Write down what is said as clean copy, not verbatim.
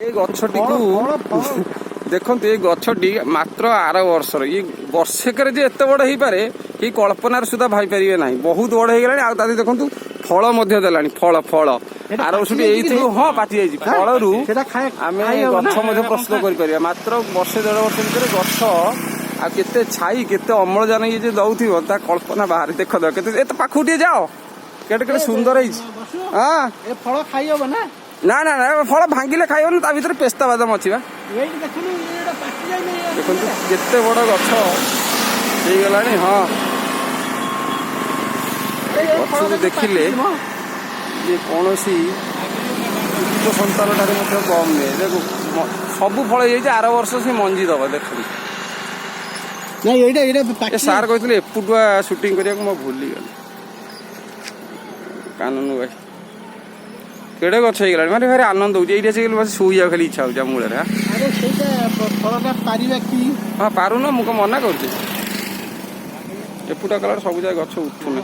এই গছটিକୁ ଦେଖନ୍ତୁ ଏ ଗଛଟି ମାତ୍ର ଆର ବର୍ଷର ଇଏ ବର୍ଷକରେ ଯେ ଏତେ ବଡ ହେଇପାରେ କେହି କଳ୍ପନାରେ ସୁଦ୍ଧା ଭାବିପାରିବେ ନାହିଁ। ବହୁତ ବଡ ହେଇଗଲାଣି। ଆଉ ତା ଦେହରେ ଦେଖନ୍ତୁ ଫଳ ମଧ୍ୟ ଦେଲାଣି। ଫଳ ଆର ବର୍ଷଟି ଏଇଥିରୁ ପାଚି ଯାଇଛି। ଫଳରୁ ଆମେ ଗଛ ମଧ୍ୟ ପ୍ରସ୍ତୁତ କରିପାରିବା। ମାତ୍ର ବର୍ଷେ ଦେଢ ବର୍ଷ ଭିତରେ ଗଛ ଆଉ କେତେ ଛାଇ କେତେ ଅମ୍ଳଜାନ ଇଏ ଯେ ଦଉଥିବ ତା କଳ୍ପନା ବାହାରେ। ଦେଖ କେତେ ଏତେ ପାଖକୁ ଟିକେ ଯାଅ କେତେ କେତେ ସୁନ୍ଦର ହେଇଛି। ଏ ଫଳ ଖାଇ ହବ ନା? ନା ନା ନା ଫଳ ଭାଙ୍ଗିଲେ ଖାଇବନି। ତା ଭିତରେ ପେସ୍ତା ବାଦାମ ଅଛି ବା। ଦେଖନ୍ତୁ କେତେ ବଡ ଗଛ ହେଇଗଲାଣି। ଗଛକୁ ଦେଖିଲେ ଯେ କୌଣସି ଯୁବ ସନ୍ତାନ ଠାରୁ ମଧ୍ୟ କମ୍ ନୁହେଁ। ଦେଖ ସବୁ ଫଳ ହେଇଯାଇଛି। ଆର ବର୍ଷ ସେ ମଞ୍ଜି ଦବ। ଦେଖନ୍ତୁ ସାର୍ କହିଥିଲେ ଏପୁଟୁଆ ସୁଟିଂ କରିବାକୁ ମୁଁ ଭୁଲିଗଲି। କାନୁନ ଭାଇ କେଡେ ଗଛ ହେଇଗଲାଣି। ମାନେ ଭାରି ଆନନ୍ଦ ହଉଛି। ଏଇଠି ଆସିକି ବସି ଶୋଇବାକୁ ଖାଲି ଇଚ୍ଛା ହଉଛି ମୂଳରେ। ପାରୁନ ମୁଁ କଣ ମନା କରୁଛି। ଏପୁଟା କଲାର ସବୁ ଯାକ ଗଛ ଉଠୁନି।